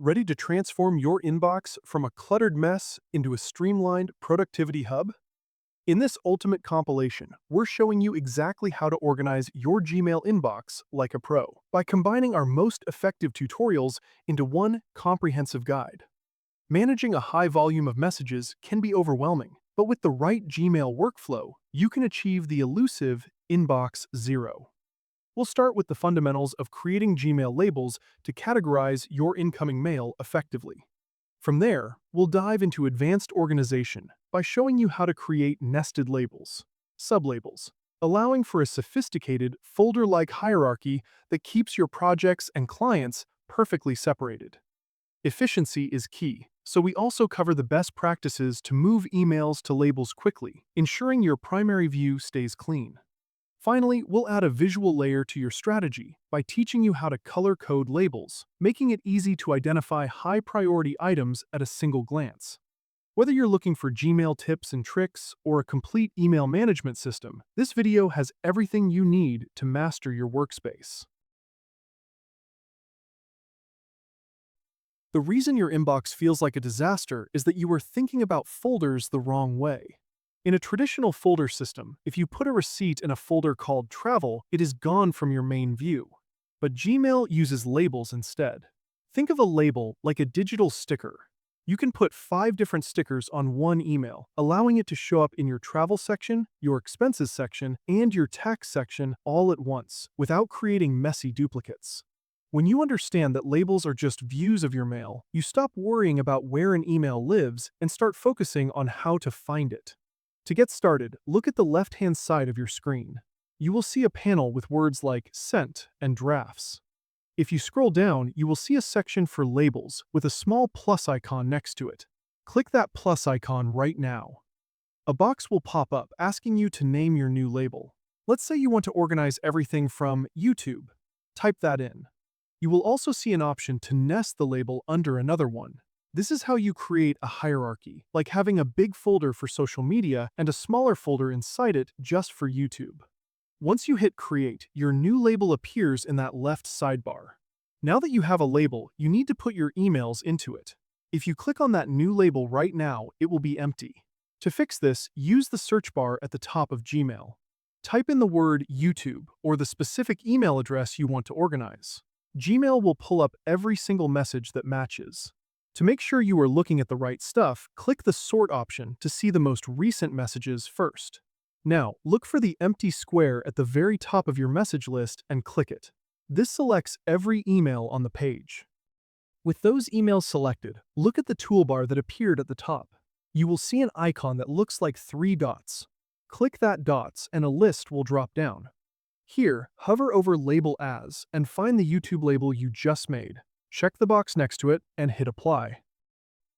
Ready to transform your inbox from a cluttered mess into a streamlined productivity hub? In this ultimate compilation, we're showing you exactly how to organize your Gmail inbox like a pro by combining our most effective tutorials into one comprehensive guide. Managing a high volume of messages can be overwhelming, but with the right Gmail workflow, you can achieve the elusive inbox zero. We'll start with the fundamentals of creating Gmail labels to categorize your incoming mail effectively. From there, we'll dive into advanced organization by showing you how to create nested labels, sublabels, allowing for a sophisticated folder-like hierarchy that keeps your projects and clients perfectly separated. Efficiency is key, so we also cover the best practices to move emails to labels quickly, ensuring your primary view stays clean. Finally, we'll add a visual layer to your strategy by teaching you how to color code labels, making it easy to identify high-priority items at a single glance. Whether you're looking for Gmail tips and tricks or a complete email management system, this video has everything you need to master your workspace. The reason your inbox feels like a disaster is that you are thinking about folders the wrong way. In a traditional folder system, if you put a receipt in a folder called Travel, it is gone from your main view. But Gmail uses labels instead. Think of a label like a digital sticker. You can put 5 different stickers on one email, allowing it to show up in your travel section, your expenses section, and your tax section all at once, without creating messy duplicates. When you understand that labels are just views of your mail, you stop worrying about where an email lives and start focusing on how to find it. To get started, look at the left-hand side of your screen. You will see a panel with words like Sent and Drafts. If you scroll down, you will see a section for labels with a small plus icon next to it. Click that plus icon right now. A box will pop up asking you to name your new label. Let's say you want to organize everything from YouTube. Type that in. You will also see an option to nest the label under another one. This is how you create a hierarchy, like having a big folder for social media and a smaller folder inside it just for YouTube. Once you hit Create, your new label appears in that left sidebar. Now that you have a label, you need to put your emails into it. If you click on that new label right now, it will be empty. To fix this, use the search bar at the top of Gmail. Type in the word YouTube or the specific email address you want to organize. Gmail will pull up every single message that matches. To make sure you are looking at the right stuff, click the Sort option to see the most recent messages first. Now, look for the empty square at the very top of your message list and click it. This selects every email on the page. With those emails selected, look at the toolbar that appeared at the top. You will see an icon that looks like 3 dots. Click that dots and a list will drop down. Here, hover over Label As and find the YouTube label you just made. Check the box next to it and hit Apply.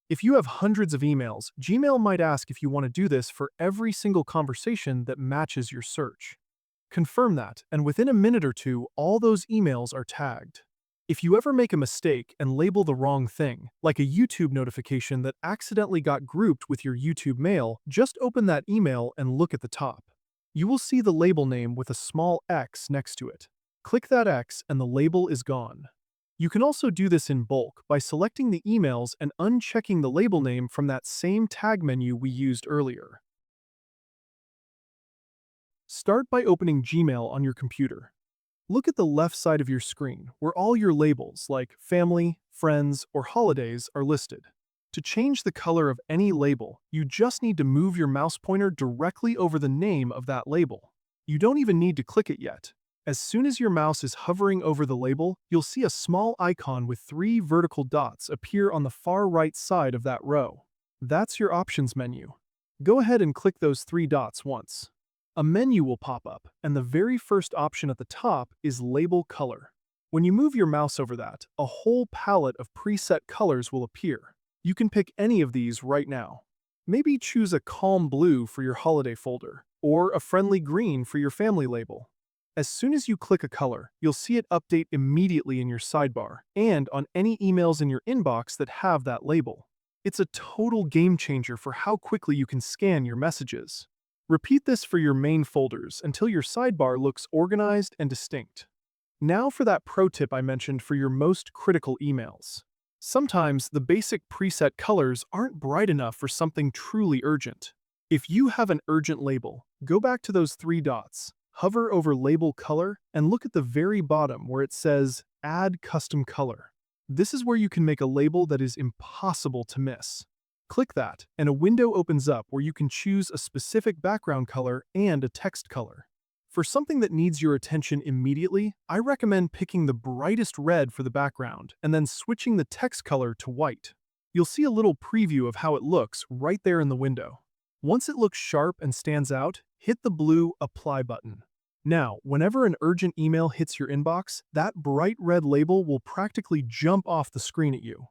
If you have hundreds of emails, Gmail might ask if you want to do this for every single conversation that matches your search. Confirm that, and within a minute or two, all those emails are tagged. If you ever make a mistake and label the wrong thing, like a YouTube notification that accidentally got grouped with your YouTube mail, just open that email and look at the top. You will see the label name with a small X next to it. Click that X and the label is gone. You can also do this in bulk by selecting the emails and unchecking the label name from that same tag menu we used earlier. Start by opening Gmail on your computer. Look at the left side of your screen, where all your labels like family, friends, or holidays are listed. To change the color of any label, you just need to move your mouse pointer directly over the name of that label. You don't even need to click it yet. As soon as your mouse is hovering over the label, you'll see a small icon with 3 vertical dots appear on the far right side of that row. That's your options menu. Go ahead and click those 3 dots once. A menu will pop up, and the very first option at the top is Label Color. When you move your mouse over that, a whole palette of preset colors will appear. You can pick any of these right now. Maybe choose a calm blue for your holiday folder, or a friendly green for your family label. As soon as you click a color, you'll see it update immediately in your sidebar and on any emails in your inbox that have that label. It's a total game changer for how quickly you can scan your messages. Repeat this for your main folders until your sidebar looks organized and distinct. Now for that pro tip I mentioned for your most critical emails. Sometimes the basic preset colors aren't bright enough for something truly urgent. If you have an urgent label, go back to those three dots, hover over Label Color, and look at the very bottom where it says Add Custom Color. This is where you can make a label that is impossible to miss. Click that, and a window opens up where you can choose a specific background color and a text color. For something that needs your attention immediately, I recommend picking the brightest red for the background and then switching the text color to white. You'll see a little preview of how it looks right there in the window. Once it looks sharp and stands out, hit the blue Apply button. Now, whenever an urgent email hits your inbox, that bright red label will practically jump off the screen at you.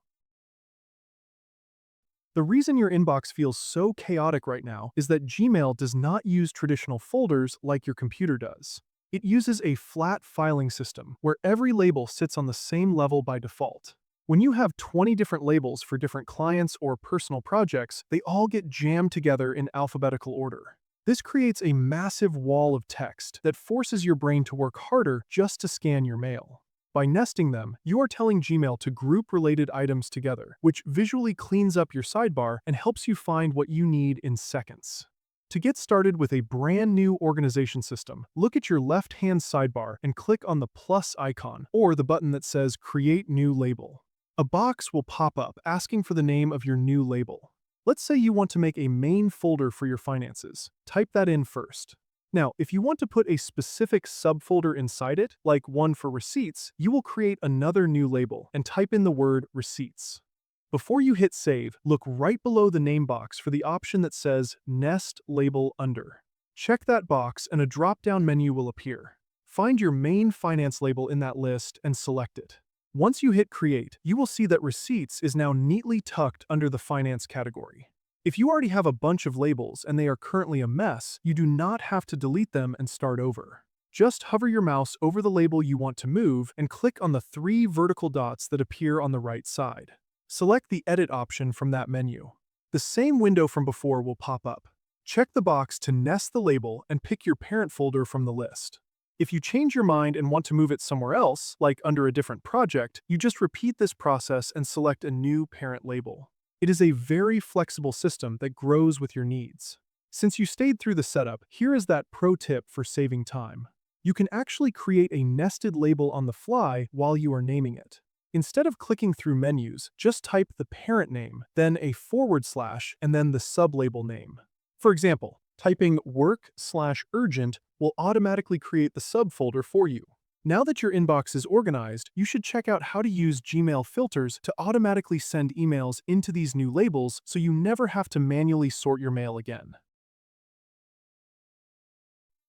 The reason your inbox feels so chaotic right now is that Gmail does not use traditional folders like your computer does. It uses a flat filing system where every label sits on the same level by default. When you have 20 different labels for different clients or personal projects, they all get jammed together in alphabetical order. This creates a massive wall of text that forces your brain to work harder just to scan your mail. By nesting them, you are telling Gmail to group related items together, which visually cleans up your sidebar and helps you find what you need in seconds. To get started with a brand new organization system, look at your left-hand sidebar and click on the plus icon or the button that says Create New Label. A box will pop up asking for the name of your new label. Let's say you want to make a main folder for your finances. Type that in first. Now, if you want to put a specific subfolder inside it, like one for receipts, you will create another new label and type in the word receipts. Before you hit save, look right below the name box for the option that says Nest Label Under. Check that box and a drop-down menu will appear. Find your main finance label in that list and select it. Once you hit create, you will see that receipts is now neatly tucked under the finance category. If you already have a bunch of labels and they are currently a mess, you do not have to delete them and start over. Just hover your mouse over the label you want to move and click on the three vertical dots that appear on the right side. Select the Edit option from that menu. The same window from before will pop up. Check the box to nest the label and pick your parent folder from the list. If you change your mind and want to move it somewhere else, like under a different project, you just repeat this process and select a new parent label. It is a very flexible system that grows with your needs. Since you stayed through the setup, here is that pro tip for saving time. You can actually create a nested label on the fly while you are naming it. Instead of clicking through menus, just type the parent name, then a /, and then the sublabel name. For example, typing work/urgent will automatically create the subfolder for you. Now that your inbox is organized, you should check out how to use Gmail filters to automatically send emails into these new labels so you never have to manually sort your mail again.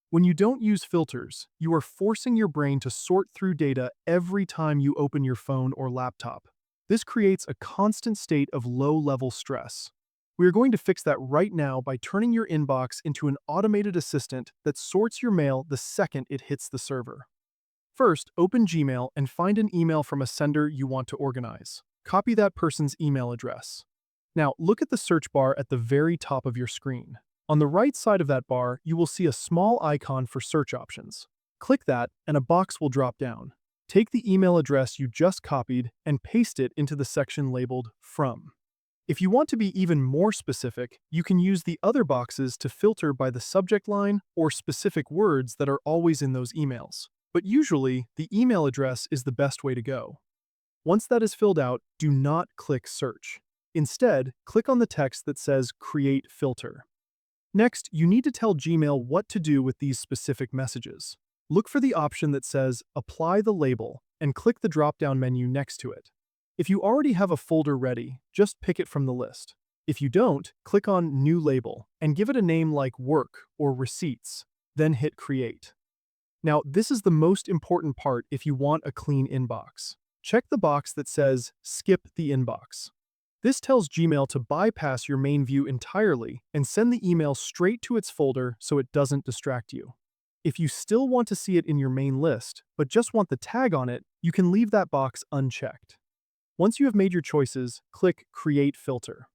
When you don't use filters, you are forcing your brain to sort through data every time you open your phone or laptop. This creates a constant state of low-level stress. We are going to fix that right now by turning your inbox into an automated assistant that sorts your mail the second it hits the server. First, open Gmail and find an email from a sender you want to organize. Copy that person's email address. Now, look at the search bar at the very top of your screen. On the right side of that bar, you will see a small icon for search options. Click that, and a box will drop down. Take the email address you just copied and paste it into the section labeled From. If you want to be even more specific, you can use the other boxes to filter by the subject line or specific words that are always in those emails. But usually, the email address is the best way to go. Once that is filled out, do not click Search. Instead, click on the text that says Create Filter. Next, you need to tell Gmail what to do with these specific messages. Look for the option that says Apply the Label and click the drop-down menu next to it. If you already have a folder ready, just pick it from the list. If you don't, click on New Label and give it a name like Work or Receipts, then hit Create. Now, this is the most important part if you want a clean inbox. Check the box that says Skip the Inbox. This tells Gmail to bypass your main view entirely and send the email straight to its folder so it doesn't distract you. If you still want to see it in your main list, but just want the tag on it, you can leave that box unchecked. Once you have made your choices, click Create Filter.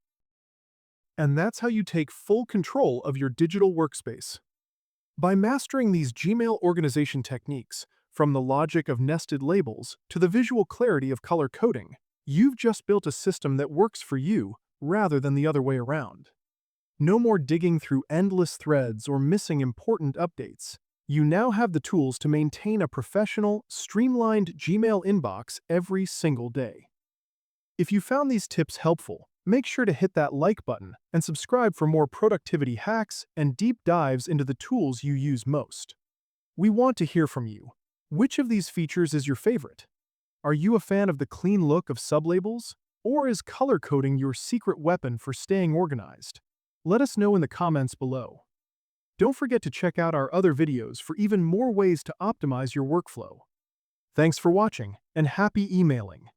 And that's how you take full control of your digital workspace. By mastering these Gmail organization techniques, from the logic of nested labels to the visual clarity of color coding, You've just built a system that works for you rather than the other way around. No more digging through endless threads or missing important updates. You now have the tools to maintain a professional, streamlined Gmail inbox every single day. If you found these tips helpful, make sure to hit that like button and subscribe for more productivity hacks and deep dives into the tools you use most. We want to hear from you. Which of these features is your favorite? Are you a fan of the clean look of sublabels? Or is color coding your secret weapon for staying organized? Let us know in the comments below. Don't forget to check out our other videos for even more ways to optimize your workflow. Thanks for watching, and happy emailing!